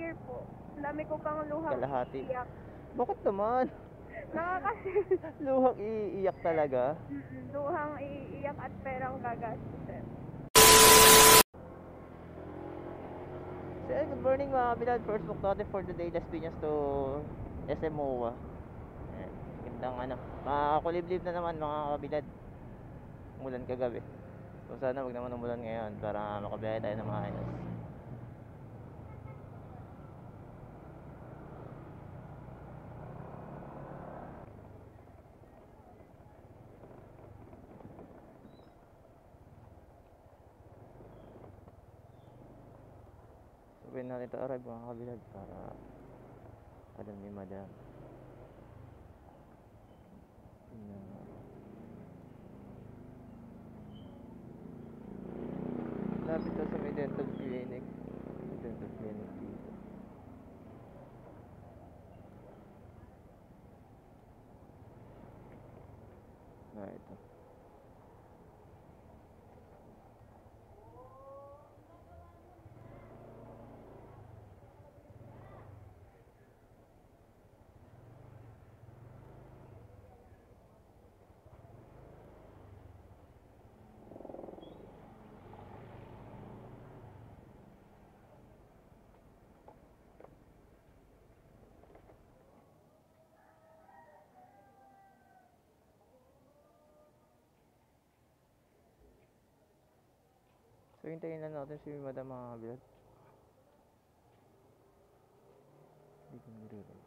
year po. Ang dami ko pang luhang Kalahati. iiyak. Bakit naman? Luhang iiyak talaga? Luhang iiyak at perang gagastusin. So, good morning mga kabilad. First book natin for today, Las Piñas to SMOA. Ayan, gandang makakuliblib na naman mga kabilad. Umulan kagabi. So sana wag naman umulan ngayon para makabiyahe tayo ng maayos. Sabihin natin ito arrive mga kabilad para alam ni madam. Lapit to sa may dental clinic. Dental clinic dito. Ito. So hintayin lang natin si madam mga kabilad. Dito nire-read.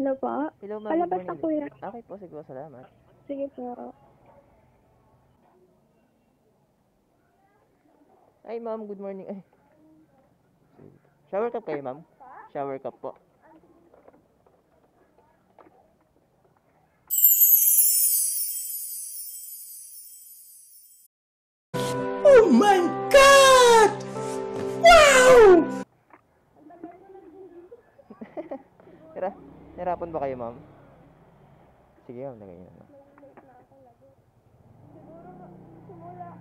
Hello po? Hello ma'am, Palabas good ako yan. Okay po, sige po, salamat. Sige po. Ay ma'am, good morning. Ay. Shower cup kayo ma'am? Shower cup po. Oh my God! Wow! Nahirapan ba kayo ma'am? Sige ma'am, lagay nyo na. Simula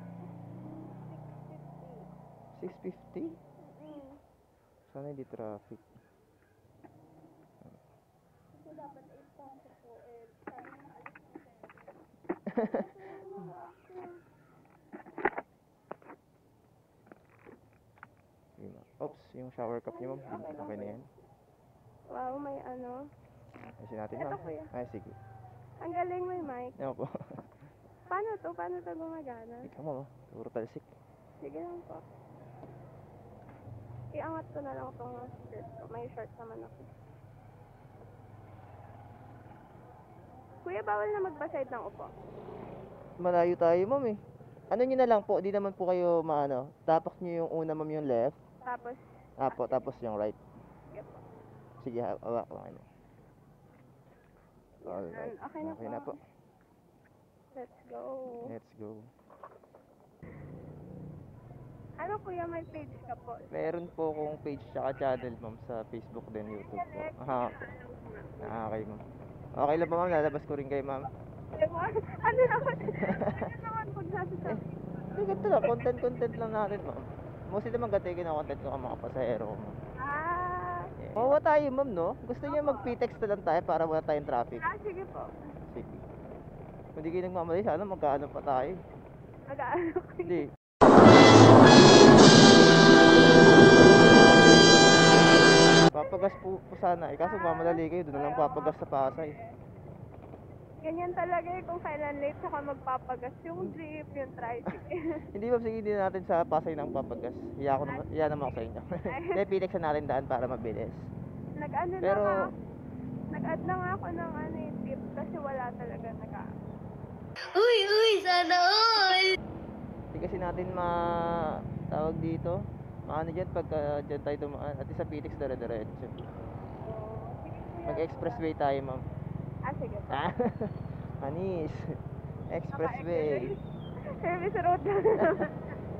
650? Sana hindi traffic. dapat 8,000 po eh. Oops, yung shower cup niyo ma'am. Okay na yan. Wow, may ano. Ayusin natin Ito, ma'am. kuya. Ay, sige. Ang galing may mic. Yan po. Paano to gumagana? Ikaw mo, puro talsik. Sige lang po. Iangat ko na lang itong skirt ko. May short naman ako. Kuya, bawal na magbaside ng upo. Malayo tayo ma'am eh. Ano nyo na lang po, di naman po kayo maano. Tapak nyo yung una ma'am yung left. Tapos, Tapos yung right. sige po. Sige, hawak lang. Alright. Okay na po. Let's go. Let's go. Ano kuya, may page ka po? Meron po akong page tsaka channel ma'am sa Facebook din, YouTube po. Aha. Okay ma'am. Okay lang po ma'am, lalabas ko rin kayo ma'am. Ano naman? Ano naman pag nasasabi? Hindi, ganito lang. Content lang natin ma'am. Mostly naman gatikin ang content ko ang mga pasahero ko ma'am. Yeah. Mawa tayo ma'am no? Gusto niyo mag-PTEX na lang tayo para wala tayong traffic? Sige po. Sige. Kung di kayo nagmamadali, sana magkaano pa tayo. Mag-aano kayo? Hindi. Papagas po sana eh. Kaso mamadali kayo, doon na lang papagas sa Pasay. Ganyan talaga eh, kung kailan late saka magpapagas yung jeep, yung tricycle. Hindi ba, sige din natin sa Pasay ng papagas. Hiya naman ako sa inyo. Hindi, PTEX na natin daan para mabilis. Nag-add na nga ako ng tip kasi wala talaga Uy, sana all! Hindi kasi natin tawag dito, Ano dyan, pagka dyan tayo dumaan, at least sa Phoenix dire-diretso. So, sige kuya. Mag-expressway tayo, ma'am. Sige po. Ah, Anis. Expressway. Service road na.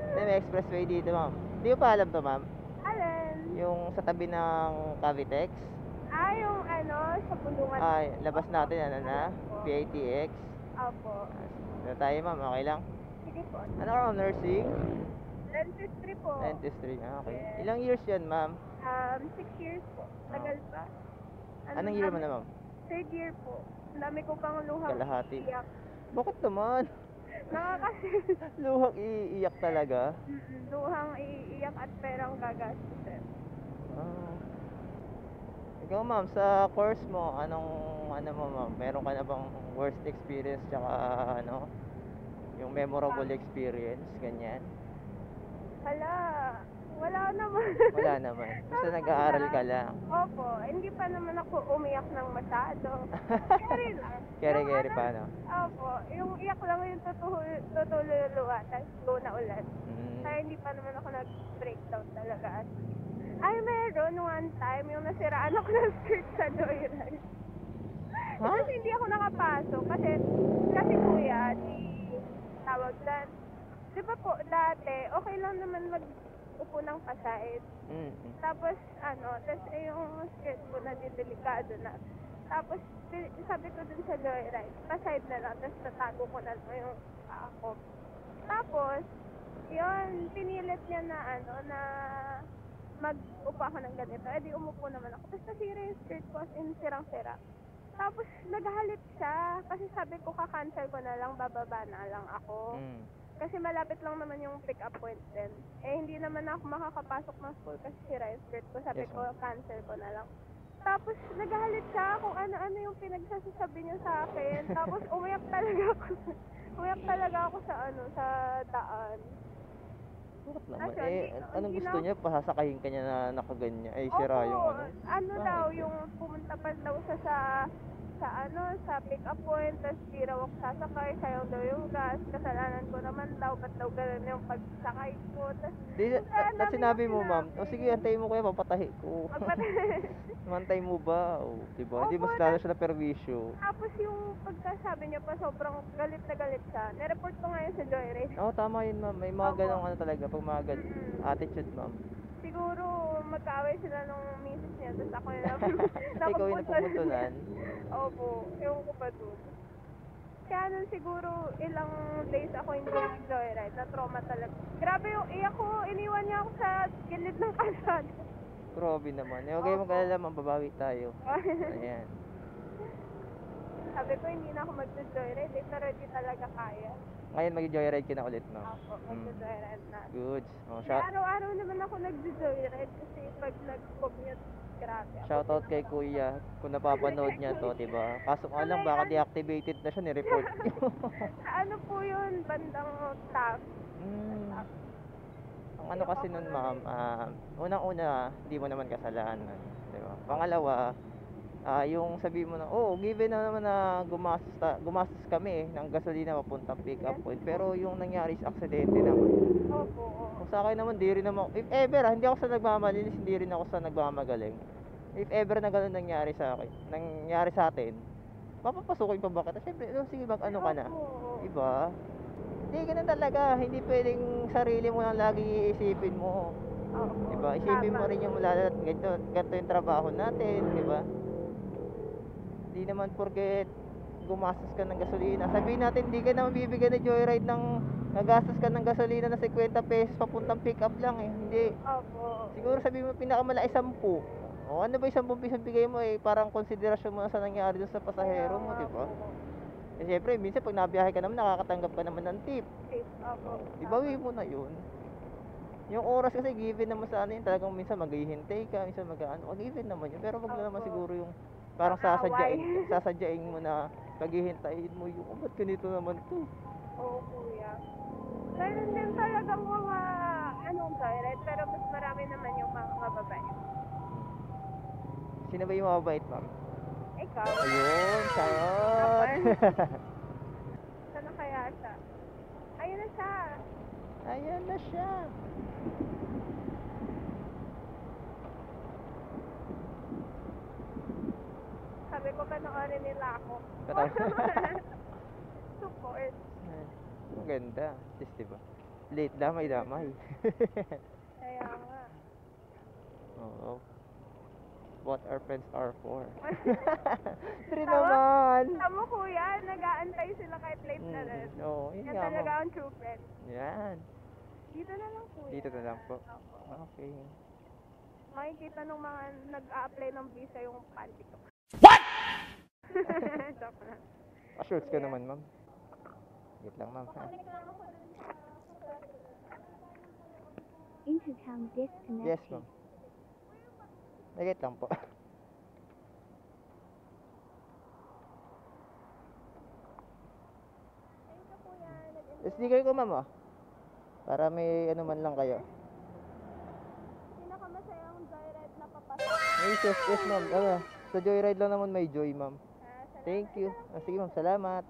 Hindi, may expressway dito, ma'am. Hindi ko pa alam to, ma'am. Alin? Yung sa tabi ng Cavitex. Yung ano, sa bulungan. Ay, labas natin, ano na? PATX. Opo. Ano tayo, ma'am? Okay lang? Sige po. Ano ka, ma'am? Nursing? Dentistry po. Dentistry. Okay. Yes. Ilang years yan, ma'am? 6 years po. Tagal pa. Anong year mo na, ma'am? 3rd year po. Ang dami ko pang luhang Kalahati. iiyak. Bakit naman? Nakakasin. Luhang iiyak talaga? Luhang iiyak at perang gagastusin. Ah. Ikaw, ma'am, sa course mo, ano mo, ma'am? Meron ka na bang worst experience tsaka ano? Yung memorable experience, ganyan? Wala naman. Wala naman. Basta nag-aaral ka lang. Opo, hindi pa naman ako umiyak ng masyado. Keri lang. Kere-kere Yung pa, no? Opo, yung iyak lang yung tutululuwa, tapos go na ulit. Kaya hindi pa naman ako nag-breakdown talaga. Ay, meron one time yung nasiraan ako ng skirt sa joyride. Ha? Kasi hindi ako nakapasok. Kasi kuya, tawag lang. Di ba po, dati, okay lang naman mag-upo ng pasahid. Tapos, yung skirt ko na delikado na. Tapos, sabi ko dun sa joyride, pasahid na lang, tapos natago ko na lang yung ako. Tapos, yun, pinilit niya na, na mag-upo ako ng ganito. Eh, di umupo naman ako. Tapos nasira yung skirt ko, as in sirang-sira. Tapos, naghalit siya. Kasi sabi ko, ka-cancel ko na lang, bababa na lang ako. Kasi malapit lang naman yung pick-up point din. Eh, hindi naman ako makakapasok ng school kasi sira yung skirt ko. Sabi Yes, ko, cancel ko na lang. Tapos, naghalit siya kung ano-ano yung pinagsasasabi niya sa akin. Tapos, umiyak talaga ako. Umiyak talaga ako sa sa daan. Bakit naman? Kasi, Anong hindi gusto na- niya? Pasasakayin ka niya na nakaganyan. Ay, sira yung ano. Bakit? Daw, yung pumunta pa daw siya sa pick-up point, tapos di raw ako sasakay, sayang daw yung gas, kasalanan ko naman daw, ba't daw ganun yung pagsakay ko, tapos, Tapos sinabi mo, ma'am, o sige, antayin mo kuya, papatahi ko. Mantay mo ba? O, diba? Hindi Opo, mas lalo siya na perwisyo. Tapos yung pagkasabi niya pa, sobrang galit na galit siya. Nireport ko ngayon sa Joyride. Oo, tama yun, ma'am. May mga Opo. ganong ano talaga, pag mga attitude, ma'am. Siguro magkaaway sila nung misis niya, tapos ako yung Ikaw yung napupuntunan. Opo, ewan ko pa doon. Kaya nun siguro ilang days ako hindi nag-joyride, na-trauma talaga. Grabe yung iyak ko, iniwan niya ako sa gilid ng kalsada. Grabe naman. Huwag kayo mag-alala, ma'am, babawi tayo. Ayan. Sabi ko hindi na ako mag-joyride, pero di talaga kaya. Ngayon, mag-joyride ka na ulit, ma'am. Ako, mag-joyride na. Good. Oh, Kaya araw-araw naman ako nag-joyride kasi pag nag-commute, grabe. shoutout kay kuya kung napapanood niya to, diba? Kaso nga lang, baka deactivated na siya, ni-report niyo. Ano po yun, bandang staff. Ang ano kasi nun, ma'am, unang-una, hindi mo naman kasalanan, diba? Pangalawa, yung sabi mo na, given na naman na gumastos kami ng gasolina papuntang pick-up point, pero yung nangyari is aksidente naman. Opo. Kung sa akin naman, di rin naman, if ever, hindi ako sa nagmamalinis, hindi rin ako sa nagmamagaling. If ever na gano'n nangyari sa atin, papapasukin pa ba kita? Siyempre, sige, mag-ano ka na. Diba? Hindi, ganun talaga. Hindi pwedeng sarili mo lang lagi iisipin mo. Diba? Isipin mo rin yung lalo at ganito yung trabaho natin, diba? Hindi naman porket gumastos ka ng gasolina. Sabihin natin, hindi ka naman bibigyan ng joyride ng nagastos ka ng gasolina na 50 pesos papuntang pick up lang eh. Hindi. Opo. Siguro sabihin mo pinakamalaki 10. O ano ba yung 10 piso bigay mo eh? Parang konsiderasyon mo na sa nangyari doon sa pasahero mo, di ba? Eh syempre, minsan pag nabiyahe ka naman, nakakatanggap ka naman ng tip. Opo. Di ba, mo na yun? Yung oras kasi given naman sa ano yun, talagang minsan maghihintay ka, minsan given naman yun. Pero wag na naman siguro yung parang sasadyain mo na paghihintayin mo yung, ba't ganito naman to? Oo, kuya. Ganun din talagang mga joyride, pero mas marami naman yung mga mababae. Sino ba yung mababait, ma'am? Ikaw? Ayun, charot! Sana kaya siya? Ayun na siya. Ayan na siya. papanoorin nila ako. Katama. Support. Ang ganda. Just diba? Late damay-damay. Kaya nga. Oo. What our friends are for. True Tama? naman. Tama kuya, nag-aantay sila kahit late na rin. Oo, yun Yan nga talaga ma'am. ang true friend. Yan. Dito na lang kuya. Dito na lang po. Opo. Okay. Makikita nung mga nag-a-apply ng visa yung panty ko. What? Joke lang. Assured ka naman ma'am. Wait lang ma'am ha. Intercom disconnected. Yes ma'am. Wait lang po. Sticker ko ma'am oh. Para may ano man lang kayo. Pinakamasayang joyride na papasok. Yes ma'am. Sa joyride lang naman may joy ma'am. Thank you. Sige ma'am, salamat.